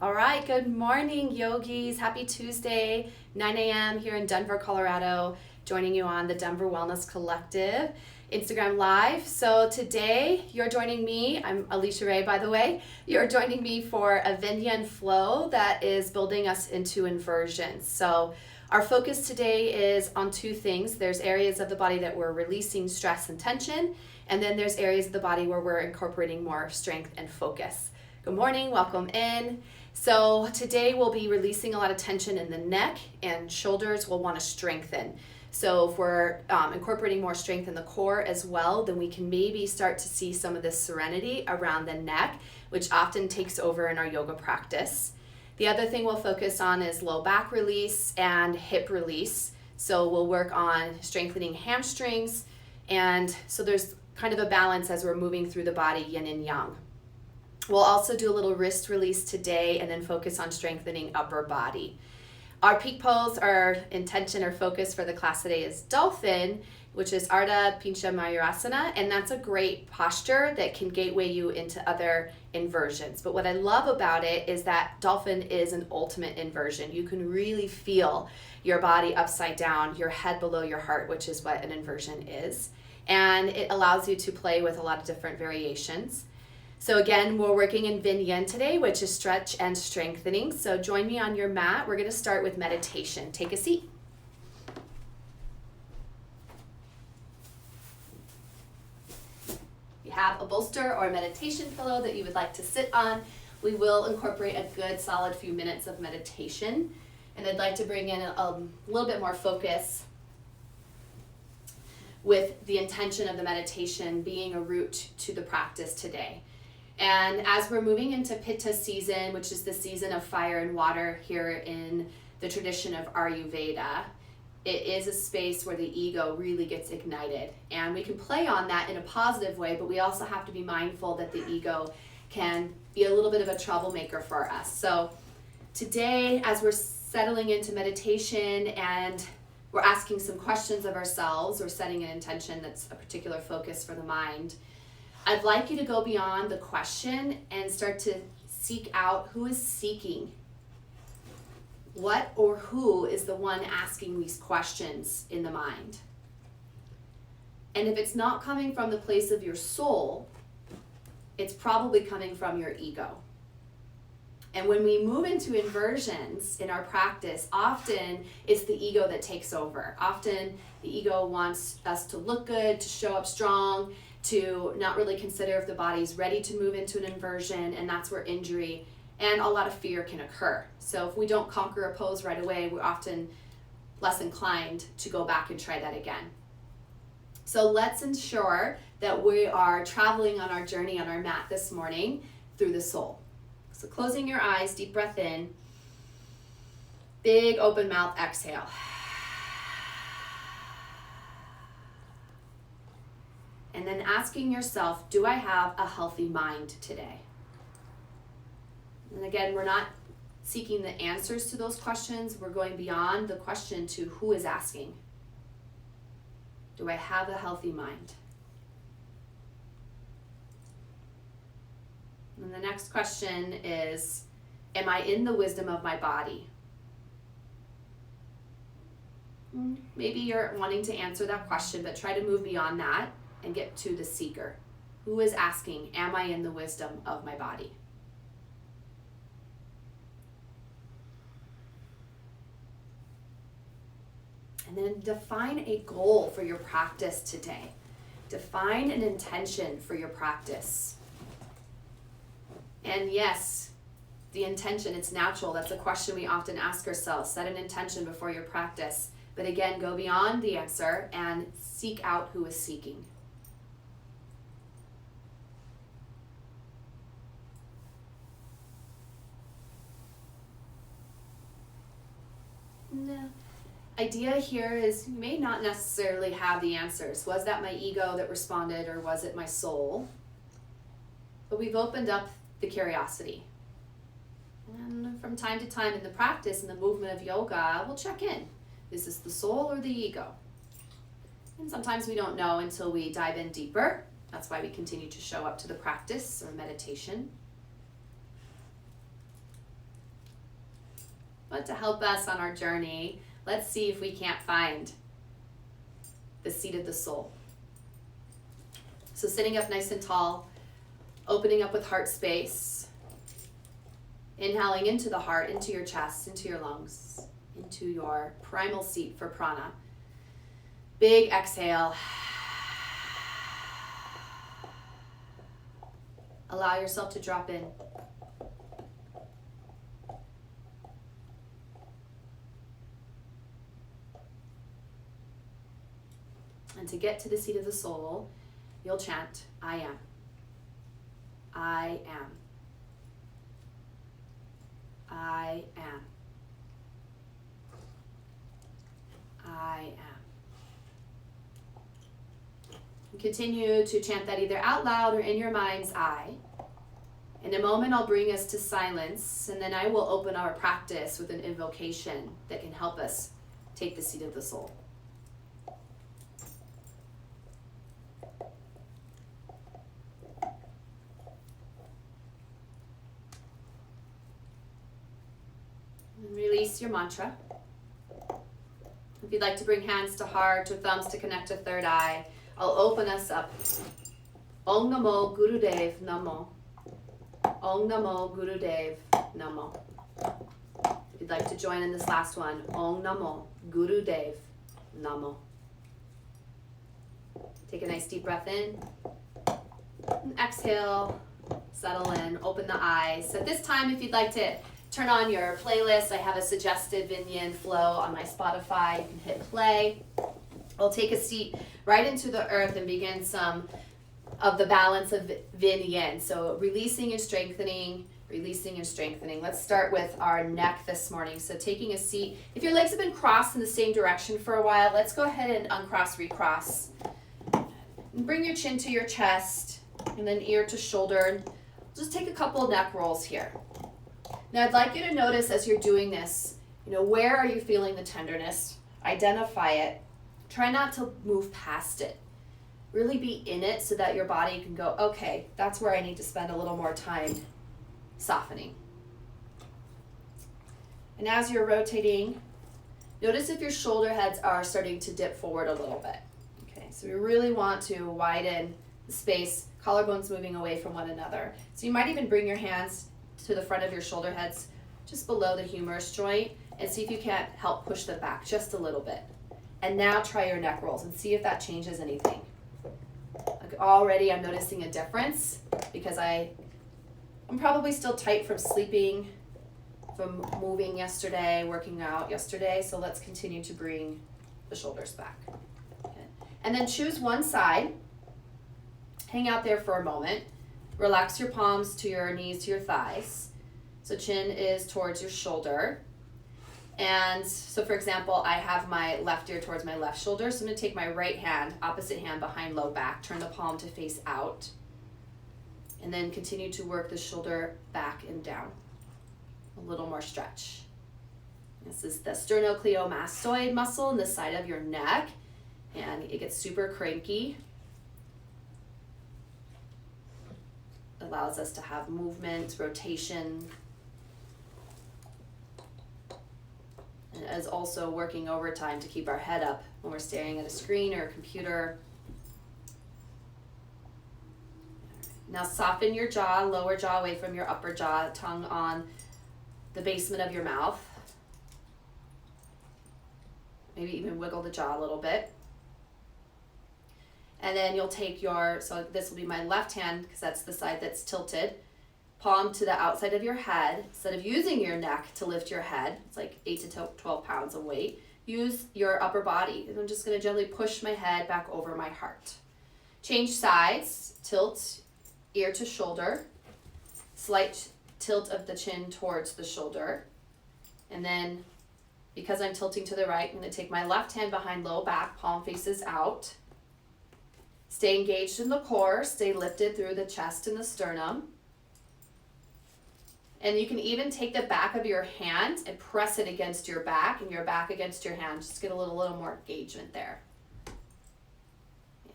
All right, good morning, yogis. Happy Tuesday, 9 a.m. here in Denver, Colorado, joining you on the Denver Wellness Collective Instagram Live. So today you're joining me, I'm Alicia Ray, by the way. You're joining me for a VinYin flow that is building us into inversions. So our focus today is on two things. There's areas of the body that we're releasing stress and tension, and then there's areas of the body where we're incorporating more strength and focus. Good morning, welcome in. So today we'll be releasing a lot of tension in the neck and shoulders. We'll want to strengthen. So if we're incorporating more strength in the core as well, then we can maybe start to see some of this serenity around the neck, which often takes over in our yoga practice. The other thing we'll focus on is low back release and hip release. So we'll work on strengthening hamstrings. And so there's kind of a balance as we're moving through the body, yin and yang. We'll also do a little wrist release today and then focus on strengthening upper body. Our peak pose, our intention or focus for the class today is dolphin, which is Ardha Pincha Mayurasana, and that's a great posture that can gateway you into other inversions. But what I love about it is that dolphin is an ultimate inversion. You can really feel your body upside down, your head below your heart, which is what an inversion is. And it allows you to play with a lot of different variations. So again, we're working in VinYin today, which is stretch and strengthening. So join me on your mat. We're going to start with meditation. Take a seat. You have a bolster or a meditation pillow that you would like to sit on. We will incorporate a good solid few minutes of meditation. And I'd like to bring in a little bit more focus with the intention of the meditation being a route to the practice today. And as we're moving into Pitta season, which is the season of fire and water here in the tradition of Ayurveda, it is a space where the ego really gets ignited. And we can play on that in a positive way, but we also have to be mindful that the ego can be a little bit of a troublemaker for us. So today, as we're settling into meditation and we're asking some questions of ourselves or setting an intention that's a particular focus for the mind, I'd like you to go beyond the question and start to seek out who is seeking. What or who is the one asking these questions in the mind? And if it's not coming from the place of your soul, it's probably coming from your ego. And when we move into inversions in our practice, often it's the ego that takes over. Often the ego wants us to look good, to show up strong, to not really consider if the body's ready to move into an inversion, and that's where injury and a lot of fear can occur. So if we don't conquer a pose right away, we're often less inclined to go back and try that again. So let's ensure that we are traveling on our journey on our mat this morning through the soul. So closing your eyes, deep breath in, big open mouth exhale. And then asking yourself, do I have a healthy mind today? And again, we're not seeking the answers to those questions. We're going beyond the question to who is asking. Do I have a healthy mind? And the next question is, am I in the wisdom of my body? Maybe you're wanting to answer that question, but try to move beyond that and get to the seeker. Who is asking, am I in the wisdom of my body? And then define a goal for your practice today. Define an intention for your practice. And yes, the intention, it's natural. That's a question we often ask ourselves. Set an intention before your practice. But again, go beyond the answer and seek out who is seeking. The idea here is you may not necessarily have the answers. Was that my ego that responded, or was it my soul? But we've opened up the curiosity. And from time to time in the practice, in the movement of yoga, we'll check in. Is this the soul or the ego? And sometimes we don't know until we dive in deeper. That's why we continue to show up to the practice or meditation. But to help us on our journey, let's see if we can't find the seat of the soul. So sitting up nice and tall, opening up with heart space, inhaling into the heart, into your chest, into your lungs, into your primal seat for prana. Big exhale. Allow yourself to drop in. And to get to the seat of the soul, you'll chant, I am. I am. I am. I am. And continue to chant that either out loud or in your mind's eye. In a moment, I'll bring us to silence, and then I will open our practice with an invocation that can help us take the seat of the soul. And release your mantra. If you'd like to bring hands to heart or thumbs to connect to third eye, I'll open us up. Om Namo Gurudev Namo. Om Namo Gurudev Namo. If you'd like to join in this last one, Om Namo Gurudev Namo. Take a nice deep breath in. And exhale, settle in, open the eyes. At this time, if you'd like to turn on your playlist, I have a suggested VinYin flow on my Spotify. You can hit play. I'll take a seat right into the earth and begin some of the balance of VinYin. So releasing and strengthening, releasing and strengthening. Let's start with our neck this morning. So taking a seat. If your legs have been crossed in the same direction for a while, let's go ahead and uncross, recross. And bring your chin to your chest and then ear to shoulder. Just take a couple of neck rolls here. Now I'd like you to notice as you're doing this, where are you feeling the tenderness? Identify it. Try not to move past it. Really be in it so that your body can go, okay, that's where I need to spend a little more time softening. And as you're rotating, notice if your shoulder heads are starting to dip forward a little bit. Okay, so we really want to widen the space, collarbones moving away from one another. So you might even bring your hands to the front of your shoulder heads, just below the humerus joint, and see if you can't help push them back just a little bit. And now try your neck rolls and see if that changes anything. Already I'm noticing a difference because I'm probably still tight from sleeping, from moving yesterday, working out yesterday. So let's continue to bring the shoulders back. Okay. And then choose one side. Hang out there for a moment. Relax your palms to your knees, to your thighs. So chin is towards your shoulder. And so for example, I have my left ear towards my left shoulder. So I'm going to take my right hand, opposite hand behind low back, turn the palm to face out. And then continue to work the shoulder back and down. A little more stretch. This is the sternocleidomastoid muscle in the side of your neck. And it gets super cranky. Allows us to have movement, rotation. And is also working overtime to keep our head up when we're staring at a screen or a computer. Now soften your jaw, lower jaw away from your upper jaw, tongue on the basement of your mouth. Maybe even wiggle the jaw a little bit. And then you'll take so this will be my left hand because that's the side that's tilted. Palm to the outside of your head. Instead of using your neck to lift your head, it's like 8 to 12 pounds of weight, use your upper body. And I'm just going to gently push my head back over my heart. Change sides, tilt ear to shoulder, slight tilt of the chin towards the shoulder. And then because I'm tilting to the right, I'm going to take my left hand behind low back, palm faces out. Stay engaged in the core, stay lifted through the chest and the sternum. And you can even take the back of your hand and press it against your back and your back against your hand. Just get a little more engagement there. Yeah.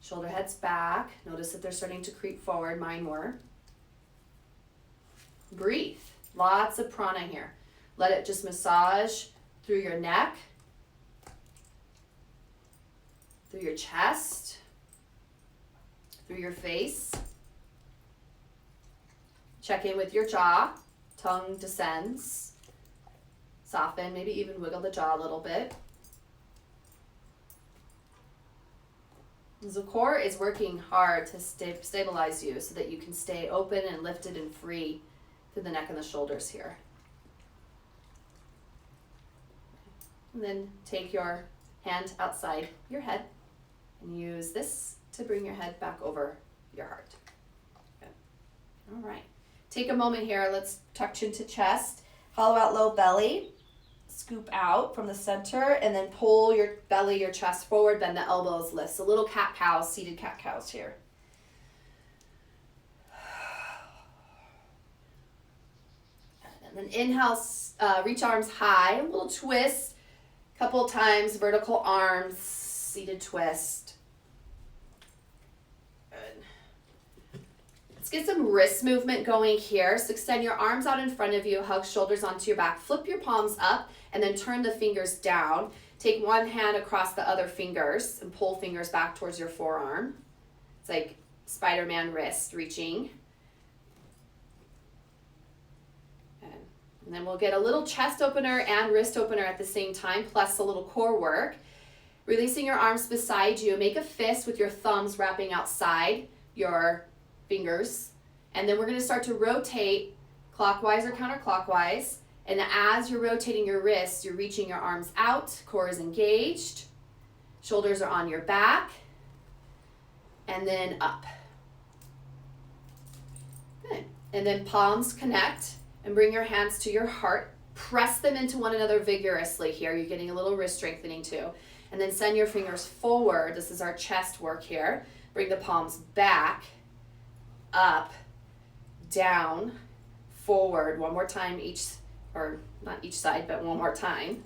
Shoulder heads back. Notice that they're starting to creep forward. Mine were. Breathe. Lots of prana here. Let it just massage through your neck, through your chest, through your face. Check in with your jaw. Tongue descends. Soften, maybe even wiggle the jaw a little bit. The core is working hard to stabilize you so that you can stay open and lifted and free through the neck and the shoulders here. And then take your hand outside your head and use this to bring your head back over your heart. Good. All right. Take a moment here. Let's tuck chin to chest. Hollow out low belly. Scoop out from the center and then pull your belly, your chest forward, bend the elbows, lift. So little cat-cows, seated cat-cows here. And then inhale, reach arms high, a little twist. Couple times, vertical arms, seated twist. Good. Let's get some wrist movement going here. So extend your arms out in front of you, hug shoulders onto your back, flip your palms up, and then turn the fingers down. Take one hand across the other fingers and pull fingers back towards your forearm. It's like Spider-Man wrist reaching. And then we'll get a little chest opener and wrist opener at the same time, plus a little core work. Releasing your arms beside you, make a fist with your thumbs wrapping outside your fingers. And then we're gonna start to rotate clockwise or counterclockwise. And as you're rotating your wrists, you're reaching your arms out, core is engaged, shoulders are on your back, and then up. Good. And then palms connect. And bring your hands to your heart. Press them into one another vigorously here. You're getting a little wrist strengthening too. And then send your fingers forward. This is our chest work here. Bring the palms back, up, down, forward. One more time each, or not each side, but one more time.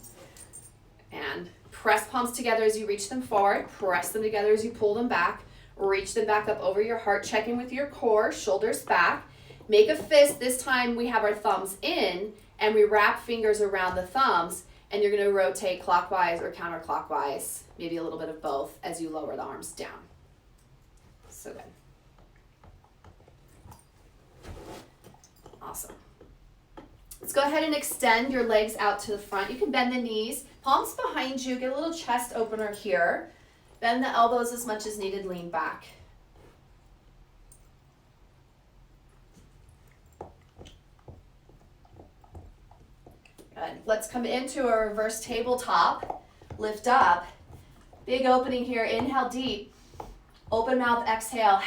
And press palms together as you reach them forward. Press them together as you pull them back. Reach them back up over your heart. Check in with your core, shoulders back. Make a fist. This time we have our thumbs in and we wrap fingers around the thumbs, and you're going to rotate clockwise or counterclockwise, maybe a little bit of both as you lower the arms down. So good. Awesome. Let's go ahead and extend your legs out to the front. You can bend the knees, palms behind you, get a little chest opener here. Bend the elbows as much as needed, lean back. Good. Let's come into a reverse tabletop. Lift up. Big opening here. Inhale deep. Open mouth, exhale.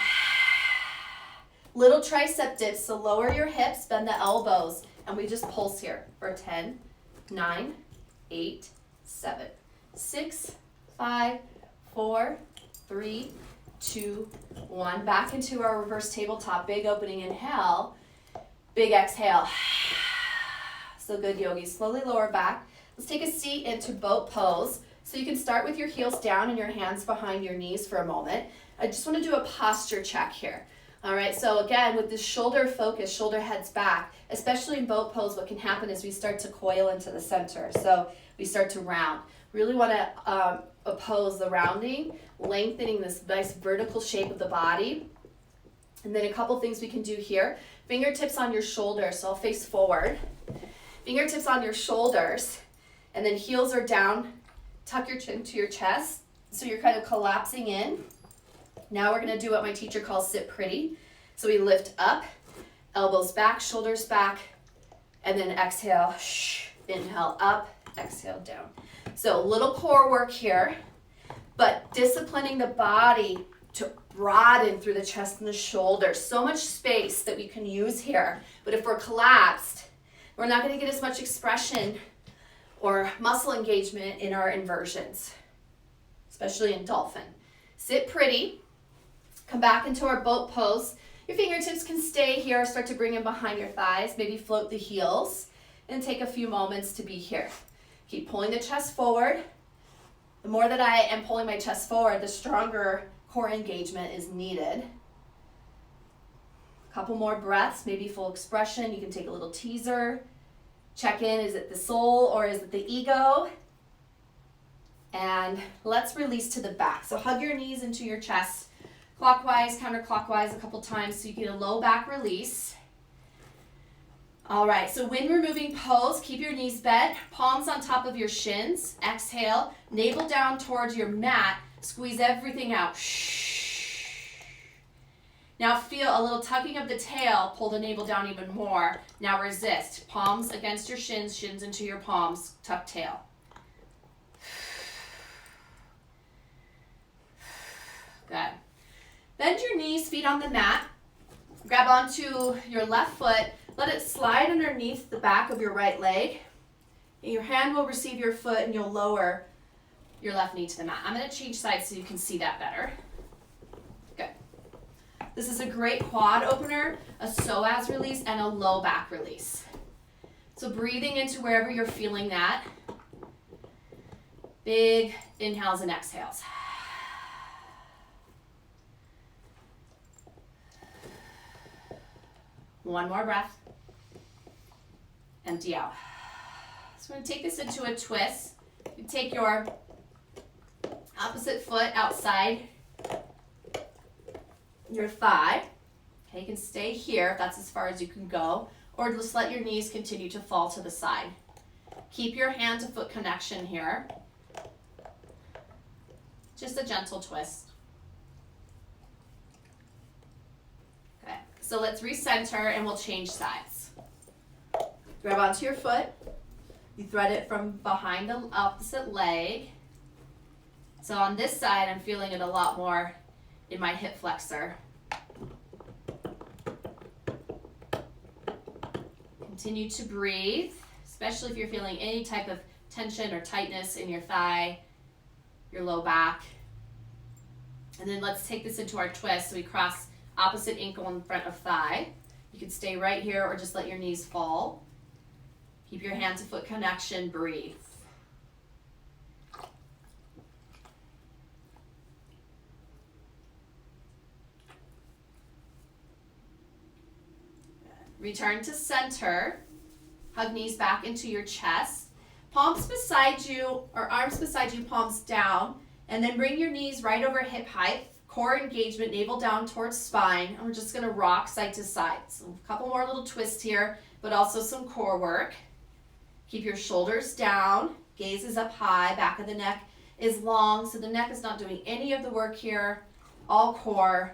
Little tricep dips, so lower your hips, bend the elbows, and we just pulse here for 10, 9, 8, 7, 6, 5, 4, 3, 2, 1. Back into our reverse tabletop. Big opening, inhale. Big exhale. So good, yogis. Slowly lower back. Let's take a seat into boat pose. So you can start with your heels down and your hands behind your knees for a moment. I just want to do a posture check here. All right, so again, with this shoulder focus, shoulder heads back, especially in boat pose, what can happen is we start to coil into the center. So we start to round. Really want to oppose the rounding, lengthening this nice vertical shape of the body. And then a couple things we can do here. Fingertips on your shoulders, so I'll face forward. Fingertips on your shoulders, and then heels are down. Tuck your chin to your chest, so you're kind of collapsing in. Now we're gonna do what my teacher calls sit pretty. So we lift up, elbows back, shoulders back, and then exhale, inhale up, exhale down. So a little core work here, but disciplining the body to broaden through the chest and the shoulders. So much space that we can use here, but if we're collapsed, we're not going to get as much expression or muscle engagement in our inversions, especially in dolphin. Sit pretty. Come back into our boat pose. Your fingertips can stay here. Start to bring them behind your thighs. Maybe float the heels and take a few moments to be here. Keep pulling the chest forward. The more that I am pulling my chest forward, the stronger core engagement is needed. Couple more breaths, maybe full expression. You can take a little teaser. Check in, is it the soul or is it the ego? And let's release to the back. So hug your knees into your chest, clockwise, counterclockwise a couple times so you get a low back release. All right, so when we're moving pose, keep your knees bent, palms on top of your shins. Exhale, navel down towards your mat. Squeeze everything out. Now feel a little tucking of the tail. Pull the navel down even more. Now resist. Palms against your shins, shins into your palms. Tuck tail. Good. Bend your knees, feet on the mat. Grab onto your left foot. Let it slide underneath the back of your right leg. And your hand will receive your foot and you'll lower your left knee to the mat. I'm going to change sides so you can see that better. Good. This is a great quad opener, a psoas release, and a low back release. So breathing into wherever you're feeling that. Big inhales and exhales. One more breath. Empty out. So we're going to take this into a twist. You take your opposite foot outside your thigh. Okay, you can stay here if that's as far as you can go, or just let your knees continue to fall to the side. Keep your hand to foot connection here. Just a gentle twist. Okay, so let's recenter and we'll change sides. Grab onto your foot. You thread it from behind the opposite leg. So on this side, I'm feeling it a lot more in my hip flexor. Continue to breathe, especially if you're feeling any type of tension or tightness in your thigh, your low back. And then let's take this into our twist. So we cross opposite ankle in front of thigh. You can stay right here or just let your knees fall. Keep your hand to foot connection, breathe. Return to center. Hug knees back into your chest. Palms beside you, or arms beside you, palms down. And then bring your knees right over hip height. Core engagement, navel down towards spine. And we're just gonna rock side to side. So a couple more little twists here, but also some core work. Keep your shoulders down. Gaze is up high. Back of the neck is long, so the neck is not doing any of the work here. All core.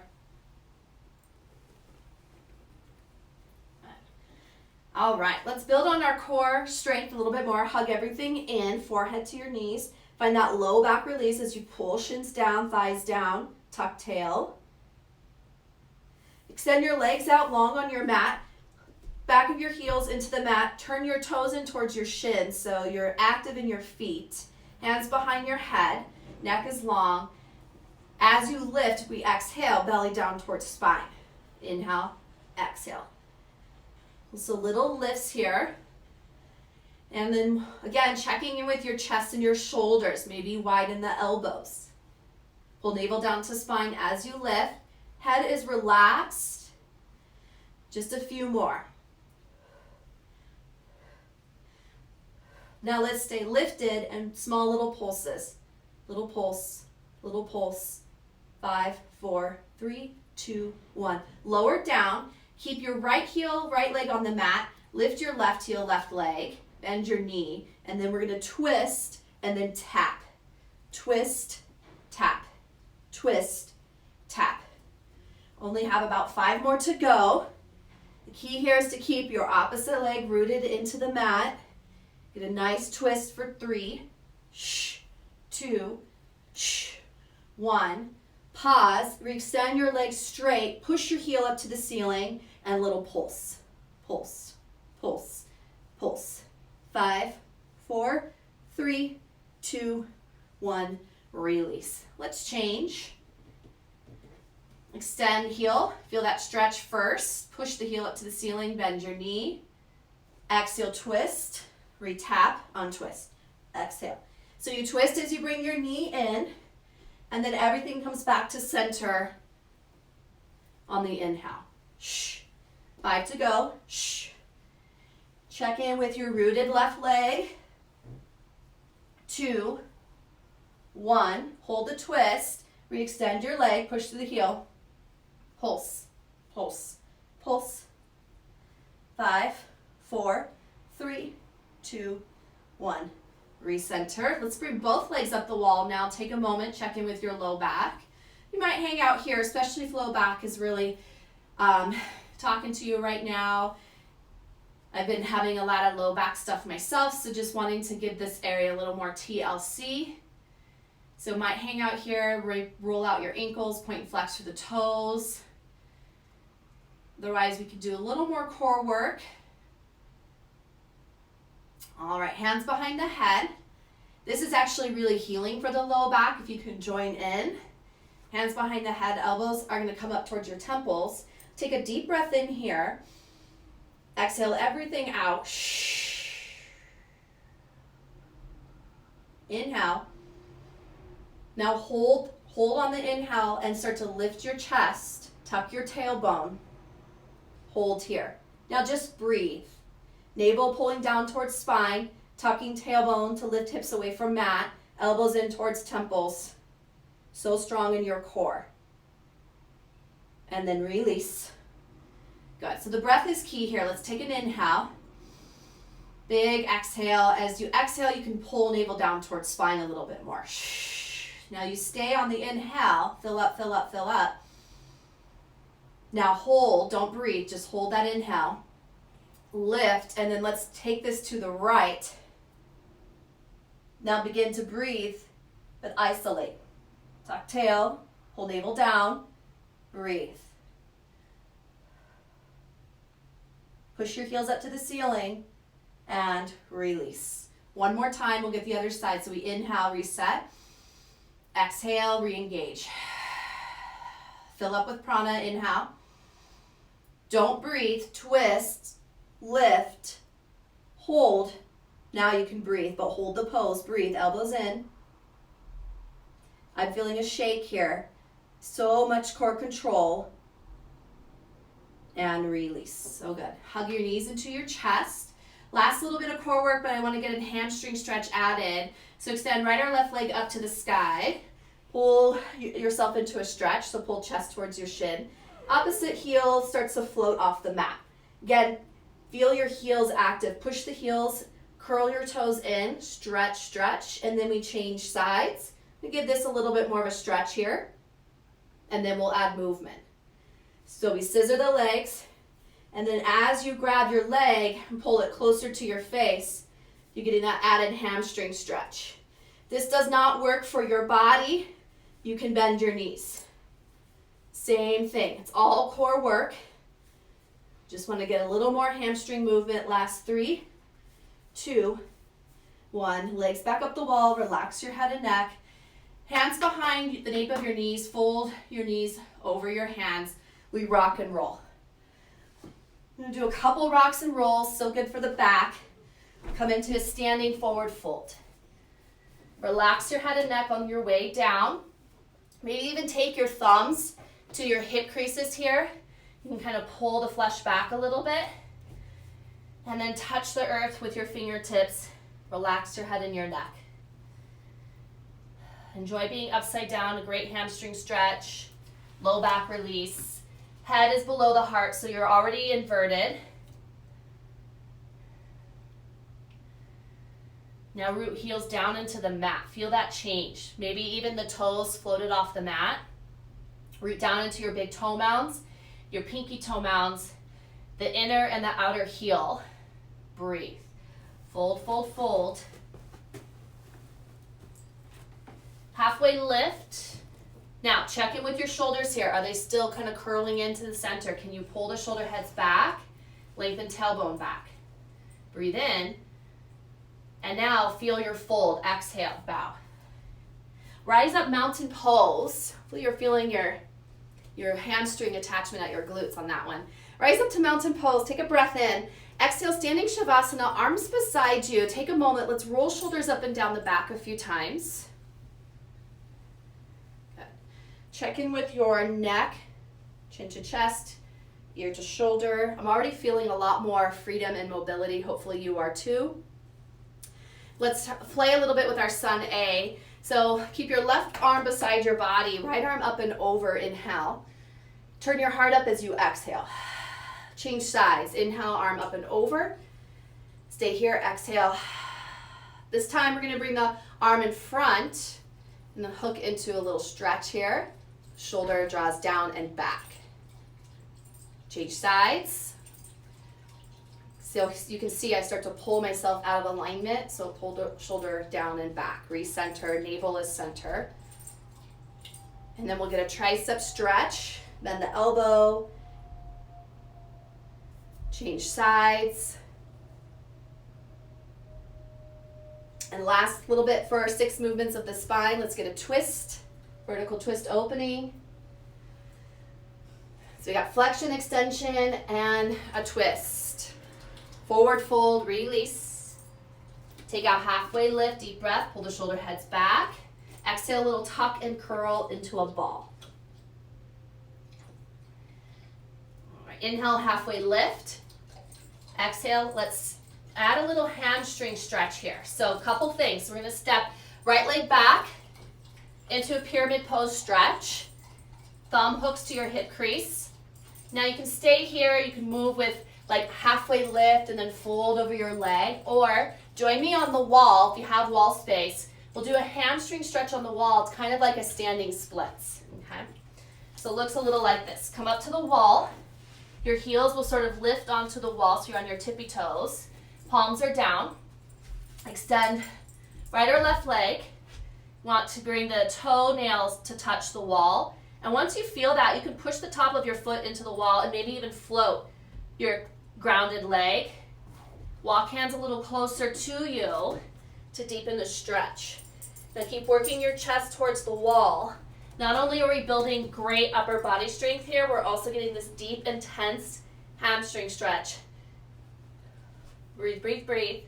All right, let's build on our core strength a little bit more. Hug everything in, forehead to your knees. Find that low back release as you pull shins down, thighs down, tuck tail. Extend your legs out long on your mat. Back of your heels into the mat. Turn your toes in towards your shins so you're active in your feet. Hands behind your head. Neck is long. As you lift, we exhale, belly down towards spine. Inhale, exhale. So little lifts here. And then again, checking in with your chest and your shoulders. Maybe widen the elbows. Pull navel down to spine as you lift. Head is relaxed. Just a few more. Now let's stay lifted and small little pulses. Little pulse, little pulse. 5, 4, 3, 2, 1. Lower down. Keep your right heel, right leg on the mat. Lift your left heel, left leg. Bend your knee. And then we're going to twist and then tap. Twist, tap. Twist, tap. Only have about 5 more to go. The key here is to keep your opposite leg rooted into the mat. Get a nice twist for 3, 2, 1. Pause, extend your legs straight, push your heel up to the ceiling, and little pulse, pulse, pulse, pulse. 5, 4, 3, 2, 1, release. Let's change. Extend heel, feel that stretch first. Push the heel up to the ceiling, bend your knee. Exhale, twist, retap, untwist, exhale. So you twist as you bring your knee in, and then everything comes back to center on the inhale. 5 to go. Check in with your rooted left leg. 2, 1. Hold the twist. Re-extend your leg. Push to the heel. Pulse, pulse, pulse. 5, 4, 3, 2, 1. Recenter. Let's bring both legs up the wall now. Take a moment. Check in with your low back. You might hang out here, especially if low back is really talking to you right now. I've been having a lot of low back stuff myself, so just wanting to give this area a little more TLC. So might hang out here, roll out your ankles, point and flex through the toes. Otherwise, we could do a little more core work. All right, hands behind the head. This is actually really healing for the low back if you can join in. Hands behind the head, elbows are going to come up towards your temples. Take a deep breath in here. Exhale everything out. Inhale. Now hold on the inhale and start to lift your chest. Tuck your tailbone. Hold here. Now just breathe. Navel pulling down towards spine. Tucking tailbone to lift hips away from mat. Elbows in towards temples. So strong in your core. And then release. Good. So the breath is key here. Let's take an inhale. Big exhale. As you exhale, you can pull navel down towards spine a little bit more. Now you stay on the inhale. Fill up, fill up, fill up. Now hold. Don't breathe. Just hold that inhale. Lift. And then let's take this to the right. Now begin to breathe, but isolate. Tuck tail. Hold navel down. Breathe. Push your heels up to the ceiling and release. One more time, we'll get the other side. So we inhale, reset. Exhale, re-engage. Fill up with prana, inhale. Don't breathe, twist, lift, hold. Now you can breathe, but hold the pose. Breathe, elbows in. I'm feeling a shake here. So much core control. And release. So good. Hug your knees into your chest. Last little bit of core work, but I want to get a hamstring stretch added. So extend right or left leg up to the sky. Pull yourself into a stretch, so pull chest towards your shin. Opposite heel starts to float off the mat. Again, feel your heels active. Push the heels, curl your toes in, stretch, stretch, and then we change sides. We give this a little bit more of a stretch here, and then we'll add movement. So we scissor the legs, and then as you grab your leg and pull it closer to your face, you're getting that added hamstring stretch. This does not work for your body. You can bend your knees. Same thing. It's all core work. Just want to get a little more hamstring movement. Last 3, 2, 1. Legs back up the wall. Relax your head and neck. Hands behind the nape of your knees. Fold your knees over your hands. We rock and roll. I'm going to do a couple rocks and rolls, so good for the back. Come into a standing forward fold. Relax your head and neck on your way down. Maybe even take your thumbs to your hip creases here. You can kind of pull the flesh back a little bit. And then touch the earth with your fingertips. Relax your head and your neck. Enjoy being upside down, a great hamstring stretch. Low back release. Head is below the heart, so you're already inverted. Now root heels down into the mat. Feel that change. Maybe even the toes floated off the mat. Root down into your big toe mounds, your pinky toe mounds, the inner and the outer heel. Breathe. Fold, fold, fold. Halfway lift. Now, check in with your shoulders here. Are they still kind of curling into the center? Can you pull the shoulder heads back? Lengthen tailbone back. Breathe in. And now feel your fold. Exhale, bow. Rise up, mountain pose. Hopefully you're feeling your hamstring attachment at your glutes on that one. Rise up to mountain pose. Take a breath in. Exhale, standing shavasana, arms beside you. Take a moment. Let's roll shoulders up and down the back a few times. Check in with your neck, chin to chest, ear to shoulder. I'm already feeling a lot more freedom and mobility. Hopefully you are too. Let's play a little bit with our Sun A. So keep your left arm beside your body, right arm up and over, inhale. Turn your heart up as you exhale. Change sides, inhale, arm up and over. Stay here, exhale. This time we're gonna bring the arm in front and then hook into a little stretch here. Shoulder draws down and back. Change sides. So you can see I start to pull myself out of alignment. So pull the shoulder down and back. Recenter, navel is center. And then we'll get a tricep stretch. Bend the elbow. Change sides. And last little bit for our 6 movements of the spine. Let's get a twist. Vertical twist opening. So we got flexion, extension, and a twist. Forward fold, release. Take out halfway lift, deep breath, pull the shoulder heads back. Exhale, a little tuck and curl into a ball. All right, inhale, halfway lift. Exhale, let's add a little hamstring stretch here. So a couple things. We're gonna step right leg back into a pyramid pose stretch. Thumb hooks to your hip crease. Now you can stay here, you can move with like halfway lift and then fold over your leg, or join me on the wall if you have wall space. We'll do a hamstring stretch on the wall. It's kind of like a standing splits, okay? So it looks a little like this. Come up to the wall. Your heels will sort of lift onto the wall, so you're on your tippy toes. Palms are down. Extend right or left leg. Want to bring the toenails to touch the wall. And once you feel that, you can push the top of your foot into the wall and maybe even float your grounded leg. Walk hands a little closer to you to deepen the stretch. Now keep working your chest towards the wall. Not only are we building great upper body strength here, we're also getting this deep, intense hamstring stretch. Breathe, breathe, breathe.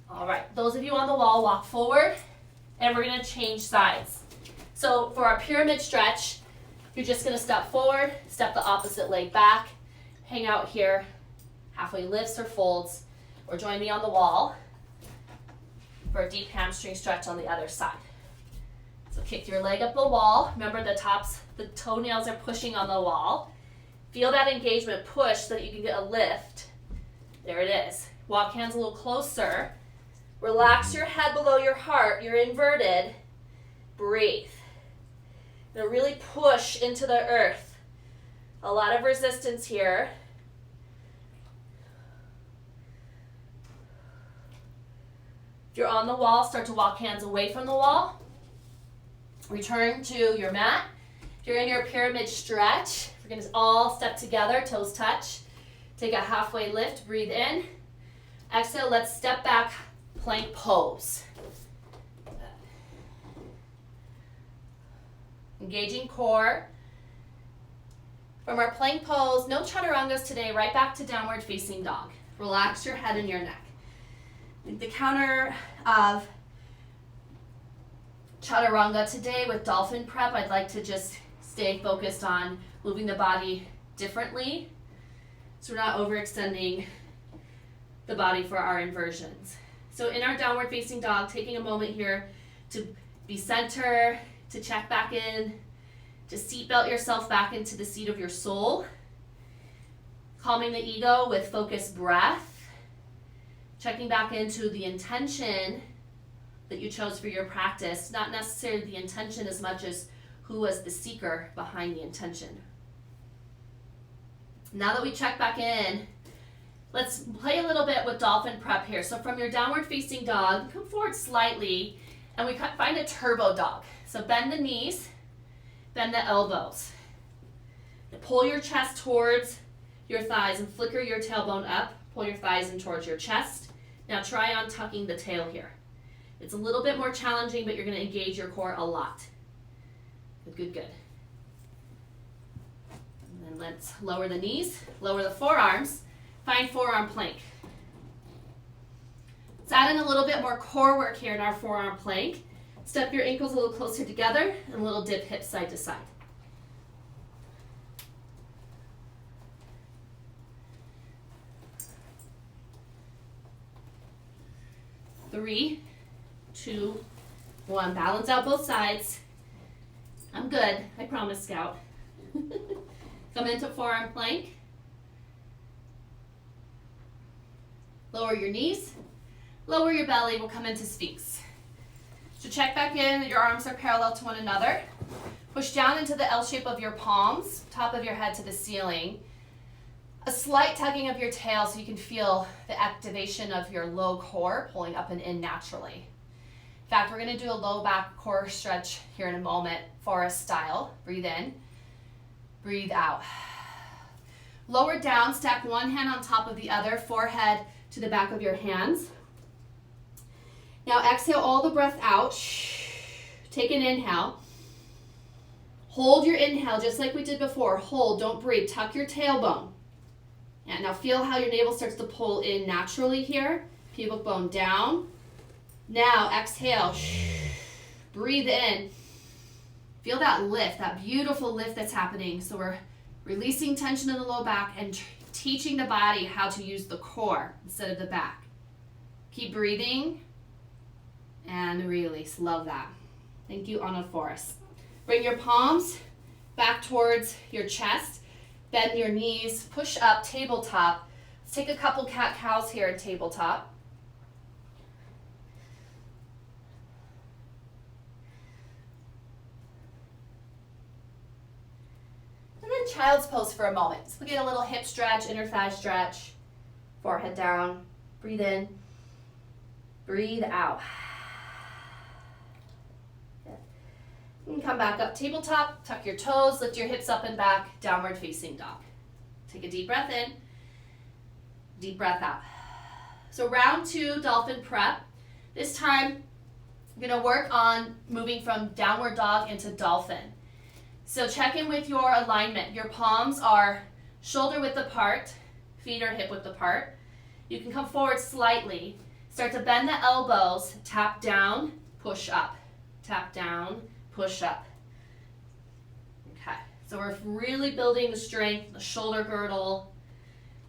All right, those of you on the wall, walk forward, and we're gonna change sides. So for our pyramid stretch, you're just gonna step forward, step the opposite leg back, hang out here, halfway lifts or folds, or join me on the wall for a deep hamstring stretch on the other side. So kick your leg up the wall. Remember the toenails are pushing on the wall. Feel that engagement push so that you can get a lift. There it is. Walk hands a little closer. Relax your head below your heart. You're inverted. Breathe. Now really push into the earth. A lot of resistance here. If you're on the wall, start to walk hands away from the wall. Return to your mat. If you're in your pyramid stretch, we're going to all step together, toes touch. Take a halfway lift, breathe in. Exhale, let's step back, plank pose. Engaging core. From our plank pose, no chaturangas today, right back to downward facing dog. Relax your head and your neck. The counter of chaturanga today with dolphin prep, I'd like to just stay focused on moving the body differently so we're not overextending the body for our inversions. So in our downward facing dog, taking a moment here to be center, to check back in, to seatbelt yourself back into the seat of your soul, calming the ego with focused breath, checking back into the intention that you chose for your practice, not necessarily the intention as much as who was the seeker behind the intention. Now that we check back in, let's play a little bit with dolphin prep here. So from your downward facing dog, come forward slightly, and we find a turbo dog. So bend the knees, bend the elbows. Pull your chest towards your thighs and flicker your tailbone up. Pull your thighs in towards your chest. Now try on tucking the tail here. It's a little bit more challenging, but you're going to engage your core a lot. Good, good, good. And then let's lower the knees, lower the forearms, find forearm plank. Let's add in a little bit more core work here in our forearm plank. Step your ankles a little closer together and a little dip hips side to side. 3, 2, 1. Balance out both sides. I'm good. I promise, Scout. Come into forearm plank. Lower your knees. Lower your belly. We'll come into Sphinx. So check back in that your arms are parallel to one another. Push down into the L shape of your palms, top of your head to the ceiling. A slight tugging of your tail so you can feel the activation of your low core pulling up and in naturally. In fact, we're going to do a low back core stretch here in a moment, forest style. Breathe in, breathe out. Lower down, stack one hand on top of the other, forehead to the back of your hands. Now exhale all the breath out. Take an inhale. Hold your inhale just like we did before. Hold, don't breathe. Tuck your tailbone. And now feel how your navel starts to pull in naturally here. Pubic bone down. Now exhale. Breathe in. Feel that lift, that beautiful lift that's happening. So we're releasing tension in the low back and teaching the body how to use the core instead of the back. Keep breathing and release. Love that. Thank you, Anna Forrest. Bring your palms back towards your chest. Bend your knees, push up, tabletop. Let's take a couple cat-cows here at tabletop. And then child's pose for a moment. So we get a little hip stretch, inner thigh stretch, forehead down. Breathe in, breathe out. And come back up, tabletop, tuck your toes, lift your hips up and back, downward facing dog. Take a deep breath in, deep breath out. So round 2, dolphin prep. This time, I'm gonna work on moving from downward dog into dolphin. So check in with your alignment. Your palms are shoulder width apart, feet are hip width apart. You can come forward slightly. Start to bend the elbows, tap down, push up, tap down, push up. Okay, so we're really building the strength, the shoulder girdle,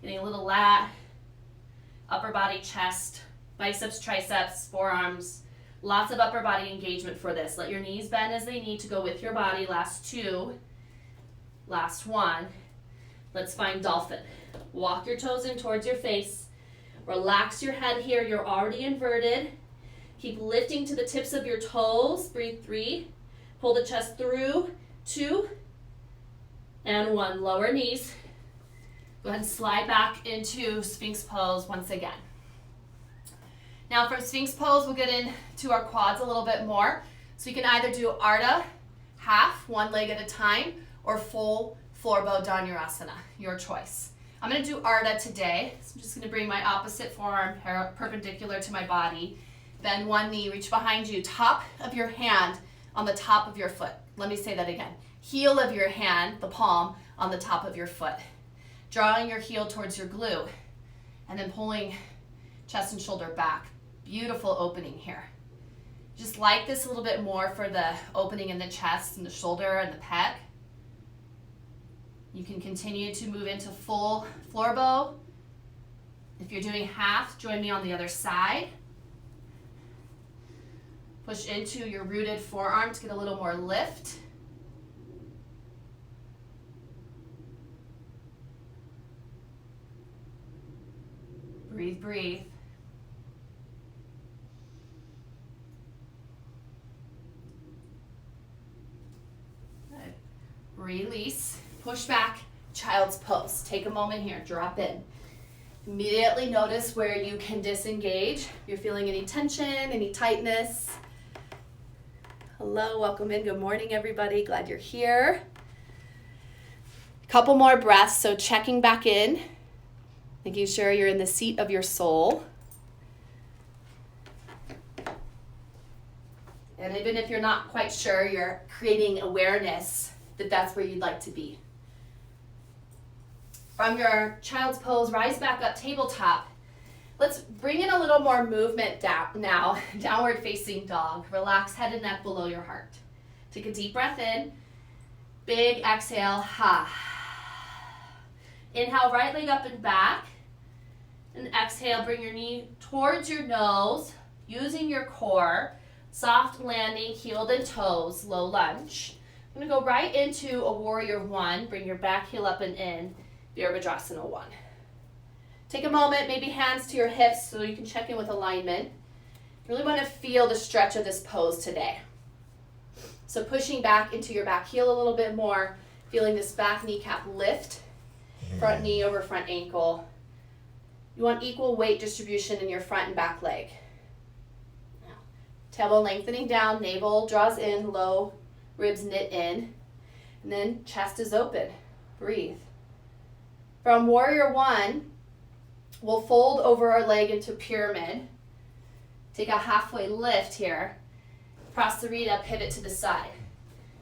getting a little lat, upper body, chest, biceps, triceps, forearms, lots of upper body engagement for this. Let your knees bend as they need to go with your body. Last 2, last 1. Let's find dolphin. Walk your toes in towards your face. Relax your head here, you're already inverted. Keep lifting to the tips of your toes. Breathe 3. Pull the chest through, 2, and 1. Lower knees. Go ahead and slide back into Sphinx pose once again. Now from Sphinx pose, we'll get into our quads a little bit more. So you can either do Ardha, half, one leg at a time, or full floor bow Dhanurasana, your choice. I'm gonna do Ardha today. So I'm just gonna bring my opposite forearm perpendicular to my body. Bend one knee, reach behind you, top of your hand on the top of your foot. Let me say that again. Heel of your hand, the palm, on the top of your foot. Drawing your heel towards your glute, and then pulling chest and shoulder back. Beautiful opening here. Just like this a little bit more for the opening in the chest and the shoulder and the pec. You can continue to move into full floor bow. If you're doing half, join me on the other side. Push into your rooted forearm to get a little more lift. Breathe, breathe. Good. Release, push back, child's pose. Take a moment here, drop in. Immediately notice where you can disengage. If you're feeling any tension, any tightness. Hello, welcome in. Good morning, everybody. Glad you're here. Couple more breaths, so checking back in, making sure you're in the seat of your soul. And even if you're not quite sure, you're creating awareness that that's where you'd like to be. From your child's pose, rise back up, tabletop. Let's bring in a little more movement down now. Downward facing dog. Relax head and neck below your heart. Take a deep breath in. Big exhale, ha. Inhale, right leg up and back. And exhale, bring your knee towards your nose. using your core, soft landing, heel and toes, low lunge. I'm gonna go right into a warrior one. Bring your back heel up and in, Virabhadrasana 1. Take a moment, maybe hands to your hips so you can check in with alignment. You really want to feel the stretch of this pose today. So pushing back into your back heel a little bit more, feeling this back kneecap lift, front knee over front ankle. You want equal weight distribution in your front and back leg. Now, tailbone lengthening down, navel draws in, low ribs knit in, and then chest is open. Breathe. From warrior one, we'll fold over our leg into pyramid. Take a halfway lift here. Prasarita, pivot to the side.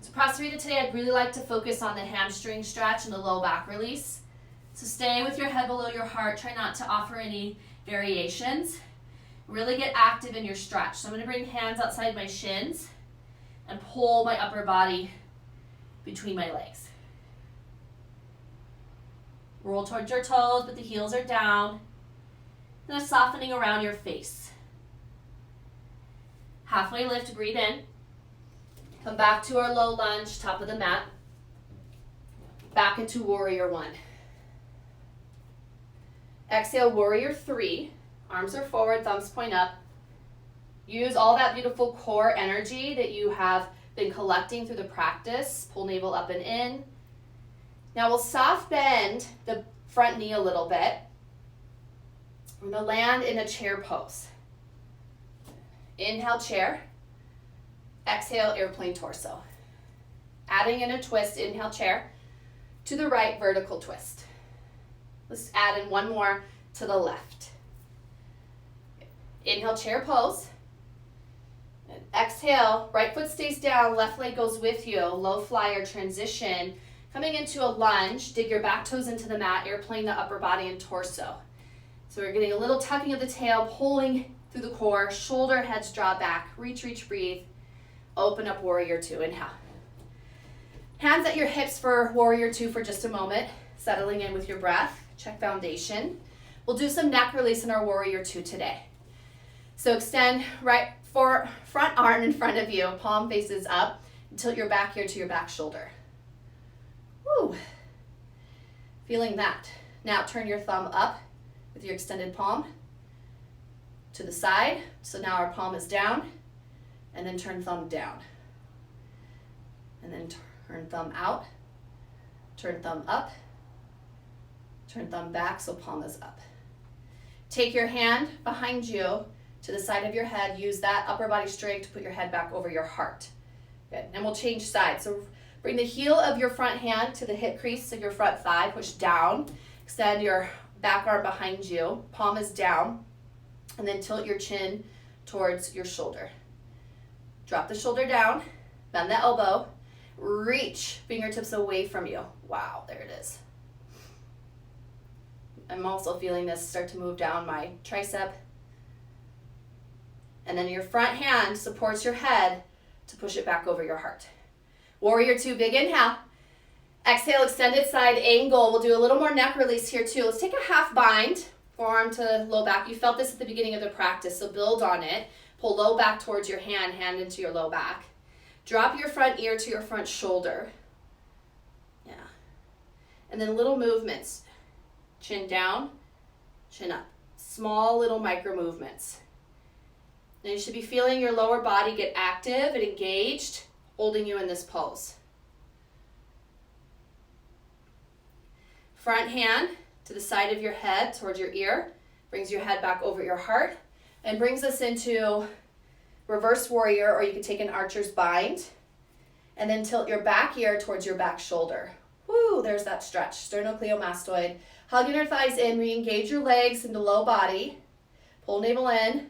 So Prasarita today, I'd really like to focus on the hamstring stretch and the low back release. So stay with your head below your heart. Try not to offer any variations. Really get active in your stretch. So I'm going to bring hands outside my shins and pull my upper body between my legs. Roll towards your toes, but the heels are down. And a softening around your face. Halfway lift, breathe in. Come back to our low lunge, top of the mat. Back into warrior one. Exhale, warrior three. Arms are forward, thumbs point up. Use all that beautiful core energy that you have been collecting through the practice. Pull navel up and in. Now we'll soft bend the front knee a little bit. We're going to land in a chair pose. Inhale, chair. Exhale, airplane torso. Adding in a twist, inhale, chair. To the right, vertical twist. Let's add in one more to the left. Inhale, chair pose. And exhale, right foot stays down, left leg goes with you. Low flyer transition. Coming into a lunge, dig your back toes into the mat, airplane the upper body and torso. So we're getting a little tucking of the tail, pulling through the core, shoulder heads draw back, reach, reach, breathe. Open up warrior two, inhale. Hands at your hips for warrior two for just a moment, settling in with your breath. Check foundation. We'll do some neck release in our warrior two today. So extend right front arm in front of you, palm faces up, and tilt your back here to your back shoulder. Woo. Feeling that. Now turn your thumb up with your extended palm to the side. So now our palm is down, and then turn thumb down. And then turn thumb out, turn thumb up, turn thumb back so palm is up. Take your hand behind you to the side of your head. Use that upper body strength to put your head back over your heart. Good. And we'll change sides. So bring the heel of your front hand to the hip crease of your front thigh. Push down. Extend your back arm behind you. Palm is down. And then tilt your chin towards your shoulder. Drop the shoulder down. Bend the elbow. Reach fingertips away from you. Wow, there it is. I'm also feeling this start to move down my tricep. And then your front hand supports your head to push it back over your heart. Warrior two, big inhale. Exhale, extended side angle. We'll do a little more neck release here too. Let's take a half bind, forearm to low back. You felt this at the beginning of the practice, so build on it. Pull low back towards your hand, hand into your low back. Drop your front ear to your front shoulder. Yeah. And then little movements. Chin down, chin up. Small little micro movements. Now you should be feeling your lower body get active and engaged, holding you in this pose. Front hand to the side of your head towards your ear, brings your head back over your heart, and brings us into reverse warrior, or you can take an archer's bind, and then tilt your back ear towards your back shoulder. Woo, there's that stretch, sternocleidomastoid. Hug inner thighs in, re-engage your legs into low body. Pull navel in.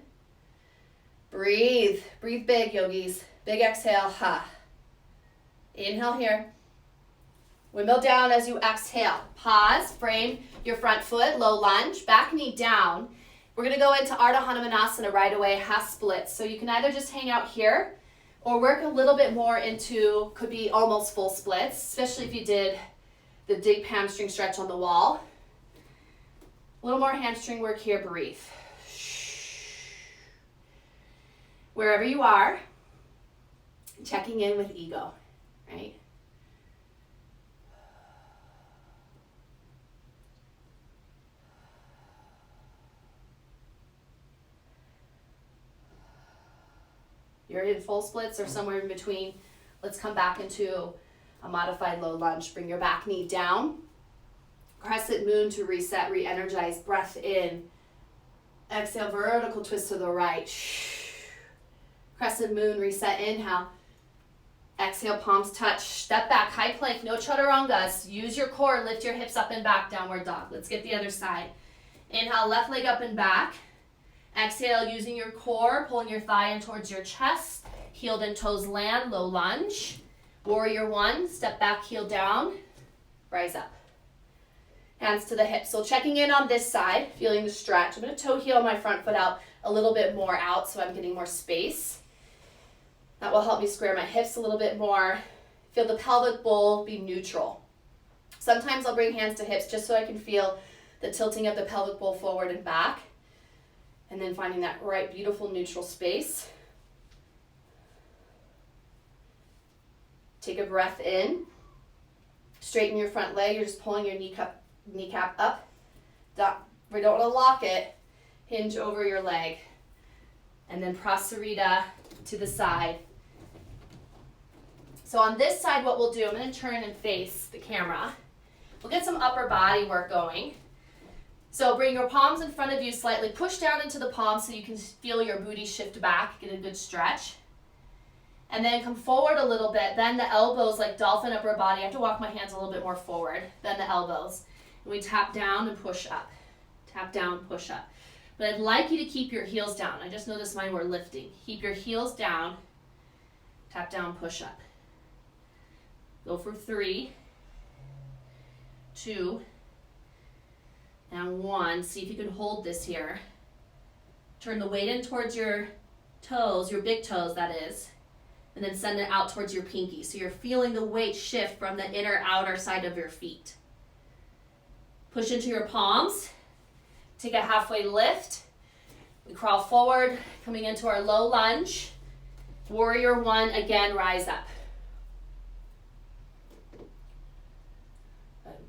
Breathe, breathe big, yogis. Big exhale, ha. Inhale here. Windmill down as you exhale. Pause, frame your front foot, low lunge, back knee down. We're gonna go into Ardha Hanumanasana right away, half splits. So you can either just hang out here or work a little bit more into, could be almost full splits, especially if you did the deep hamstring stretch on the wall. A little more hamstring work here, breathe. wherever you are, checking in with ego, right? You're in full splits or somewhere in between. Let's come back into a modified low lunge. Bring your back knee down. Crescent moon to reset, re-energize. Breath in. Exhale, vertical twist to the right. Crescent moon, reset, inhale. Exhale, palms touch. Step back, high plank, no chaturangas. Use your core, lift your hips up and back, downward dog. Let's get the other side. Inhale, left leg up and back. Exhale, using your core, pulling your thigh in towards your chest. Heel and toes land, low lunge. Warrior one, step back, heel down, rise up. Hands to the hips. So checking in on this side, feeling the stretch. I'm going to toe heel my front foot out a little bit more out so I'm getting more space. That will help me square my hips a little bit more. Feel the pelvic bowl be neutral. Sometimes I'll bring hands to hips just so I can feel the tilting of the pelvic bowl forward and back. And then finding that right beautiful neutral space. Take a breath in. Straighten your front leg. You're just pulling your kneecap up. We don't want to lock it. Hinge over your leg. And then prasarita to the side. So on this side, what we'll do, I'm going to turn and face the camera. We'll get some upper body work going. So bring your palms in front of you slightly. Push down into the palms so you can feel your booty shift back. Get a good stretch. And then come forward a little bit. Bend the elbows like dolphin upper body. I have to walk my hands a little bit more forward. Bend the elbows. And we tap down and push up. Tap down, push up. But I'd like you to keep your heels down. I just noticed mine were lifting. Keep your heels down. Tap down, push up. Go for 3, 2, and 1. See if you can hold this here. Turn the weight in towards your toes, your big toes that is, and then send it out towards your pinky. So you're feeling the weight shift from the inner outer side of your feet. Push into your palms. Take a halfway lift. We crawl forward, coming into our low lunge. Warrior one, again, rise up.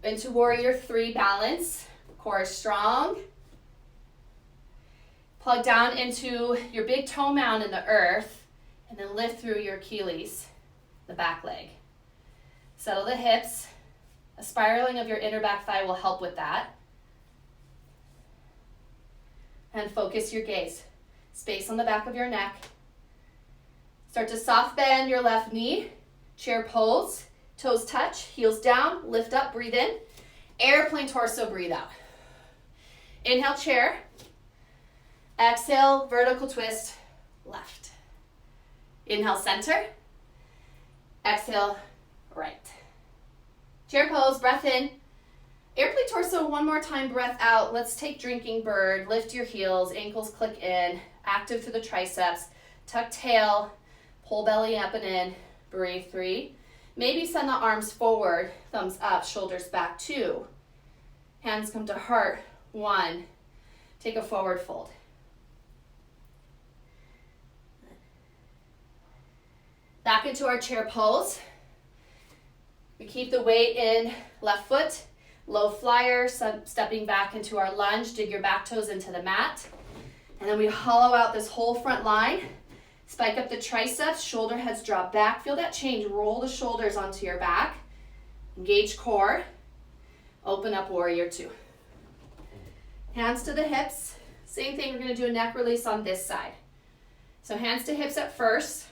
Into warrior three, balance. Core is strong. Plug down into your big toe mound in the earth, and then lift through your Achilles, the back leg. Settle the hips. A spiraling of your inner back thigh will help with that. And focus your gaze. Space on the back of your neck. Start to soft bend your left knee. Chair pose. Toes touch. Heels down. Lift up. Breathe in. Airplane torso. Breathe out. Inhale, chair. Exhale, vertical twist. Left. Inhale, center. Exhale, right. Chair pose. Breath in. Airplane torso, one more time, breath out. Let's take drinking bird. Lift your heels, ankles click in, active through the triceps. Tuck tail, pull belly up and in. Breathe, 3. Maybe send the arms forward, thumbs up, shoulders back, 2. Hands come to heart, 1. Take a forward fold. Back into our chair pose. We keep the weight in left foot. Low flyer, stepping back into our lunge. Dig your back toes into the mat. And then we hollow out this whole front line. Spike up the triceps, shoulder heads drop back. Feel that change, roll the shoulders onto your back. Engage core. Open up warrior 2. Hands to the hips. Same thing, we're gonna do a neck release on this side. So hands to hips at first.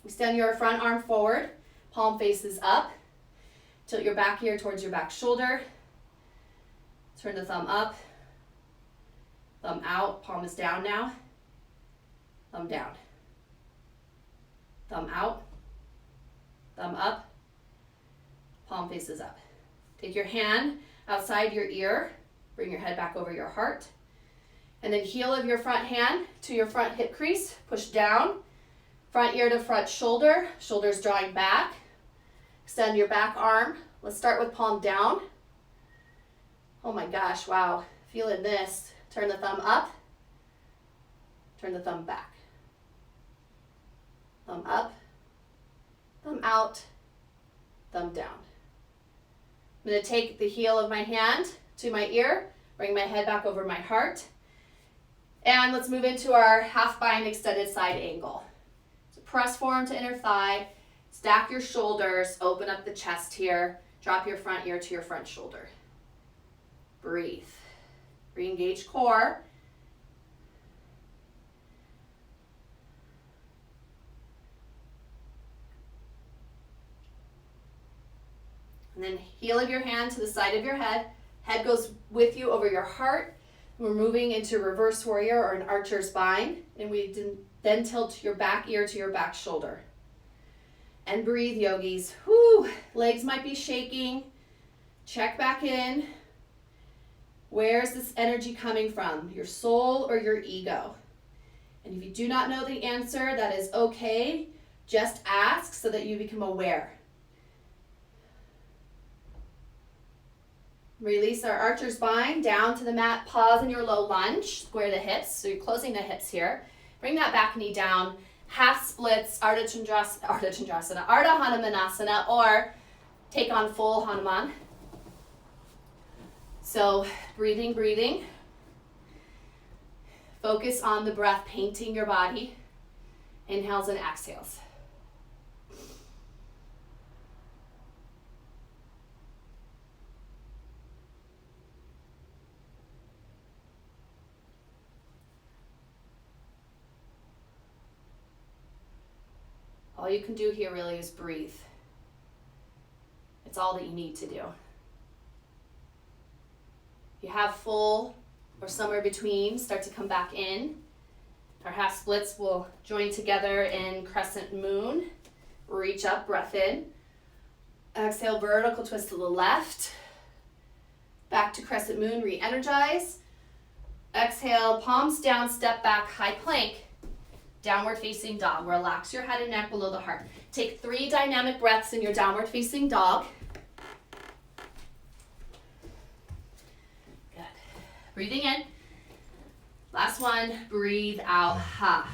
Extend your front arm forward, palm faces up. Tilt your back ear towards your back shoulder. Turn the thumb up, thumb out, palm is down now. Thumb down. Thumb out, thumb up, palm faces up. Take your hand outside your ear, bring your head back over your heart. And then heel of your front hand to your front hip crease, push down. Front ear to front shoulder, shoulders drawing back. Extend your back arm. Let's start with palm down. Oh my gosh, wow. Feeling this. Turn the thumb up. Turn the thumb back. thumb up, thumb out, thumb down. I'm going to take the heel of my hand to my ear, bring my head back over my heart, and let's move into our half bind extended side angle. So press forearm to inner thigh, stack your shoulders, open up the chest here, drop your front ear to your front shoulder. Breathe. Re-engage core. And then heel of your hand to the side of your head. Head goes with you over your heart. We're moving into reverse warrior or an archer's bind. And we then tilt your back ear to your back shoulder. And breathe, yogis. Whew. Legs might be shaking. Check back in. Where's this energy coming from? Your soul or your ego? And if you do not know the answer, that is okay. Just ask so that you become aware. Release our archer's bind down to the mat. Pause in your low lunge. Square the hips. So you're closing the hips here. Bring that back knee down. Half splits, Ardha Hanumanasana, or take on full Hanuman. So breathing, breathing. Focus on the breath painting your body. Inhales and exhales. All you can do here really is breathe. It's all that you need to do. You have full or somewhere between, start to come back in. Our half splits will join together in crescent moon. Reach up, breath in. Exhale, vertical twist to the left. Back to crescent moon, re-energize. Exhale, palms down, step back, high plank. Downward facing dog. Relax your head and neck below the heart. Take 3 dynamic breaths in your downward facing dog. Good. Breathing in. Last one, breathe out. Ha.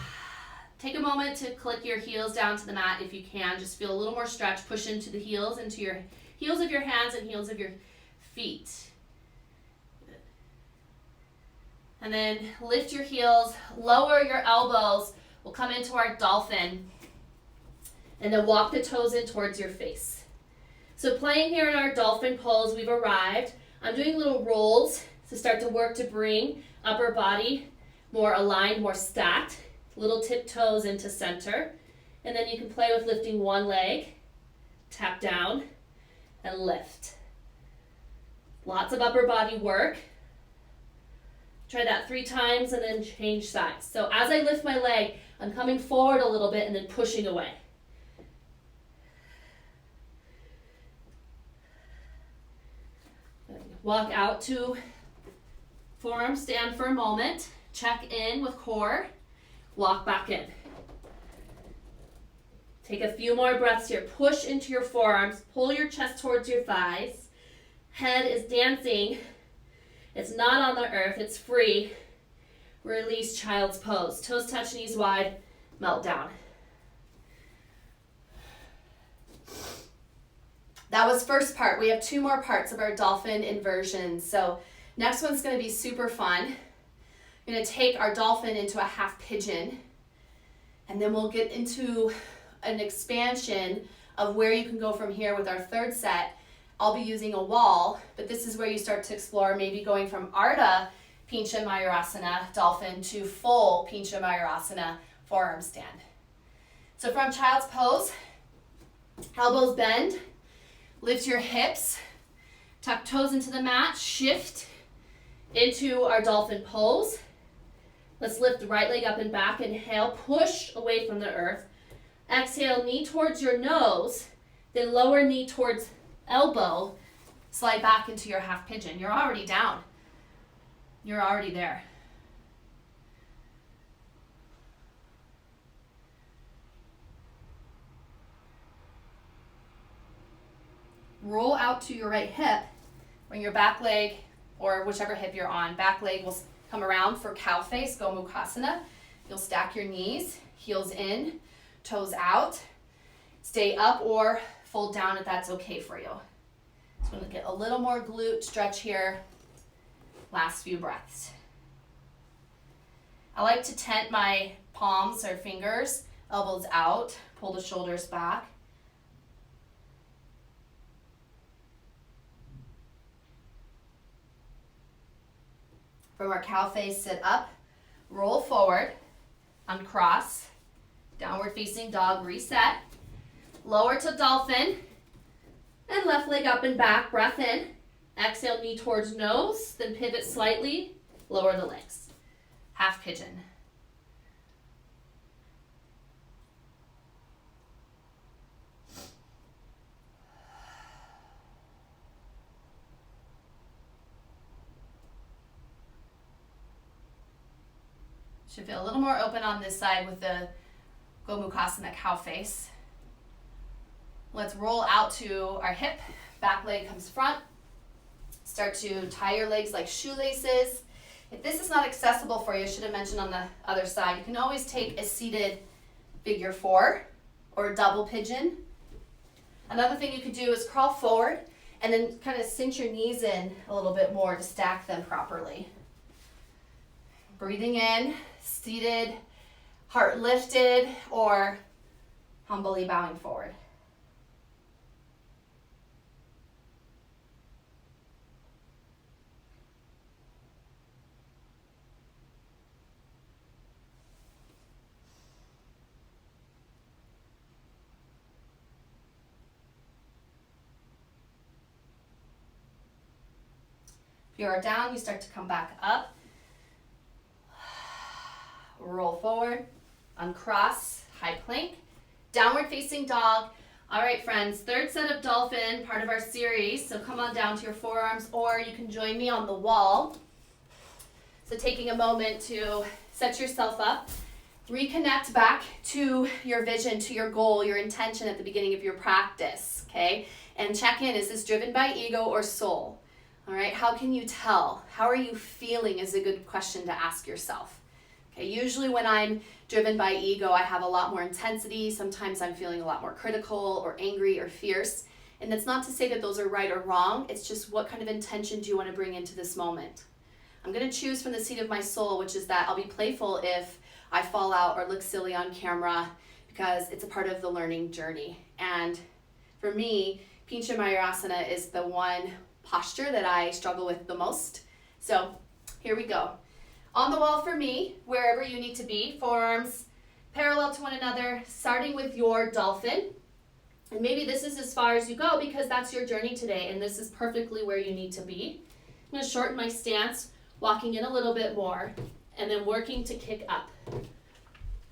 Take a moment to click your heels down to the mat if you can. Just feel a little more stretch. Push into the heels, into your heels of your hands and heels of your feet. Good. And then lift your heels, lower your elbows. We'll come into our dolphin and then walk the toes in towards your face. So playing here in our dolphin pose, we've arrived. I'm doing little rolls to start to work to bring upper body more aligned, more stacked. Little tiptoes into center. And then you can play with lifting one leg, tap down, and lift. Lots of upper body work. Try that 3 times and then change sides. So as I lift my leg, I'm coming forward a little bit and then pushing away. Walk out to forearm stand for a moment. Check in with core. Walk back in. Take a few more breaths here. Push into your forearms. Pull your chest towards your thighs. Head is dancing. It's not on the earth. It's free. Release child's pose. Toes touch, knees wide. Melt down. That was first part. We have 2 more parts of our dolphin inversions. So next one's going to be super fun. I'm going to take our dolphin into a half pigeon. And then we'll get into an expansion of where you can go from here with our 3rd set. I'll be using a wall, but this is where you start to explore maybe going from Ardha Pincha Mayurasana, dolphin, to full Pincha Mayurasana, forearm stand. So from child's pose, elbows bend, lift your hips, tuck toes into the mat, shift into our dolphin pose. Let's lift the right leg up and back. Inhale, push away from the earth. Exhale, knee towards your nose, then lower knee towards elbow, slide back into your half pigeon. You're already down. You're already there. Roll out to your right hip. Bring your back leg, or whichever hip you're on, back leg will come around for cow face, Gomukhasana. You'll stack your knees, heels in, toes out. Stay up or fold down if that's okay for you. So I'm gonna get a little more glute stretch here. Last few breaths. I like to tent my palms or fingers, elbows out, pull the shoulders back. From our cow face, sit up, roll forward, uncross, downward facing dog, reset, lower to dolphin, and left leg up and back, breath in, exhale, knee towards nose, then pivot slightly, lower the legs, half pigeon. Should feel a little more open on this side with the Gomukhasana cow face. Let's roll out to our hip, back leg comes front. Start to tie your legs like shoelaces. If this is not accessible for you, I should have mentioned on the other side, you can always take a seated figure 4 or a double pigeon. Another thing you could do is crawl forward and then kind of cinch your knees in a little bit more to stack them properly. Breathing in, seated, heart lifted, or humbly bowing forward. If you are down, you start to come back up. Roll forward, uncross, high plank, downward facing dog. All right, friends, third set of dolphin, part of our series. So come on down to your forearms, or you can join me on the wall. So taking a moment to set yourself up, reconnect back to your vision, to your goal, your intention at the beginning of your practice, okay? And check in, is this driven by ego or soul? All right, how can you tell? How are you feeling is a good question to ask yourself. Okay, usually when I'm driven by ego, I have a lot more intensity. Sometimes I'm feeling a lot more critical or angry or fierce. And that's not to say that those are right or wrong. It's just what kind of intention do you want to bring into this moment? I'm going to choose from the seat of my soul, which is that I'll be playful if I fall out or look silly on camera because it's a part of the learning journey. And for me, Pincha Mayurasana is the one posture that I struggle with the most. So here we go. On the wall for me, wherever you need to be, forearms parallel to one another, starting with your dolphin. And maybe this is as far as you go because that's your journey today, and this is perfectly where you need to be. I'm going to shorten my stance, walking in a little bit more, and then working to kick up.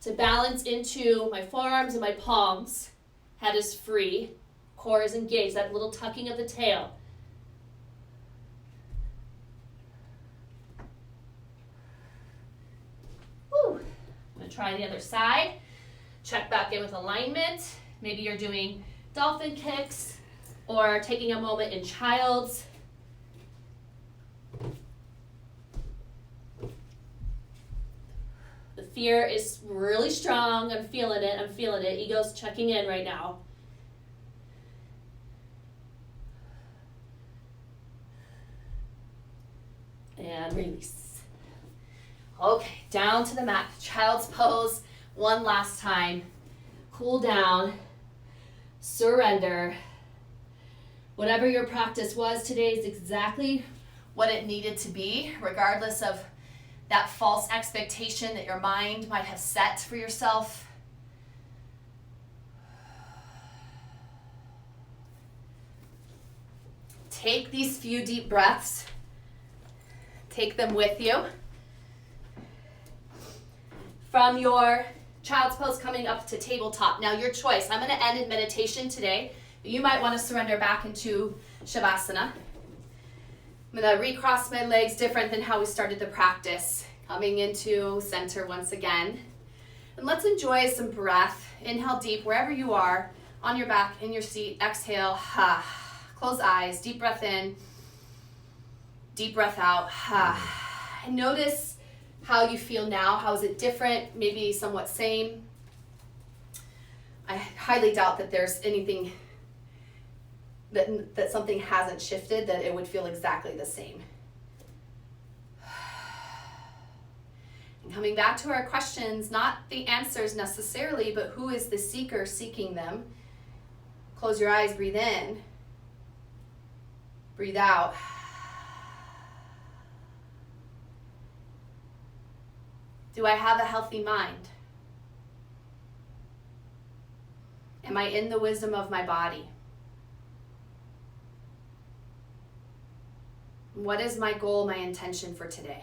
To balance into my forearms and my palms, head is free, core is engaged, that little tucking of the tail. I'm going to try the other side. Check back in with alignment. Maybe you're doing dolphin kicks or taking a moment in child's. The fear is really strong. I'm feeling it. I'm feeling it. Ego's checking in right now. And release. Okay, down to the mat, child's pose, one last time. Cool down, surrender. Whatever your practice was today is exactly what it needed to be, regardless of that false expectation that your mind might have set for yourself. Take these few deep breaths. Take them with you. From your child's pose coming up to tabletop. Now your choice. I'm going to end in meditation today. You might want to surrender back into Shavasana. I'm going to recross my legs different than how we started the practice. Coming into center once again. And let's enjoy some breath. Inhale deep wherever you are. On your back, in your seat. Exhale. Close eyes. Deep breath in. Deep breath out. And notice how you feel now. How is it different? Maybe somewhat same. I highly doubt that there's anything that something hasn't shifted, that it would feel exactly the same. And coming back to our questions, not the answers necessarily, but who is the seeker seeking them? Close your eyes, breathe in, breathe out. Do I have a healthy mind? Am I in the wisdom of my body? What is my goal, my intention for today?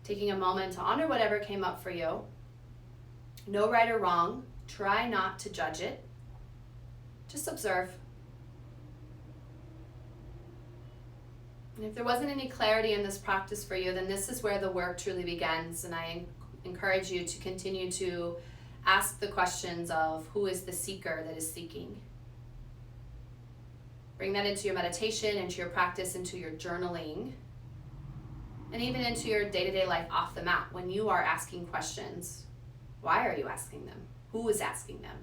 Taking a moment to honor whatever came up for you. No right or wrong. Try not to judge it. Just observe. And if there wasn't any clarity in this practice for you, then this is where the work truly begins. And I encourage you to continue to ask the questions of who is the seeker that is seeking. Bring that into your meditation, into your practice, into your journaling, and even into your day-to-day life off the mat. When you are asking questions, why are you asking them? Who is asking them?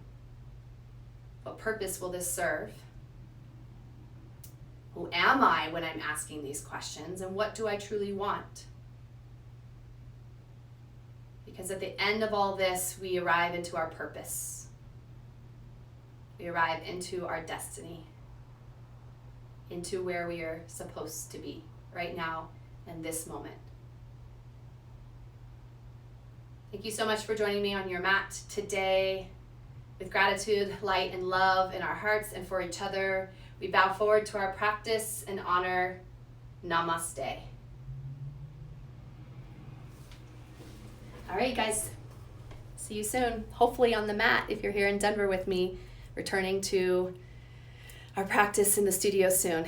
What purpose will this serve? Who am I when I'm asking these questions? And what do I truly want? Because at the end of all this, we arrive into our purpose. We arrive into our destiny, into where we are supposed to be right now in this moment. Thank you so much for joining me on your mat today. With gratitude, light, and love in our hearts and for each other, we bow forward to our practice and honor. Namaste. All right, guys. See you soon. Hopefully on the mat if you're here in Denver with me, returning to our practice in the studio soon.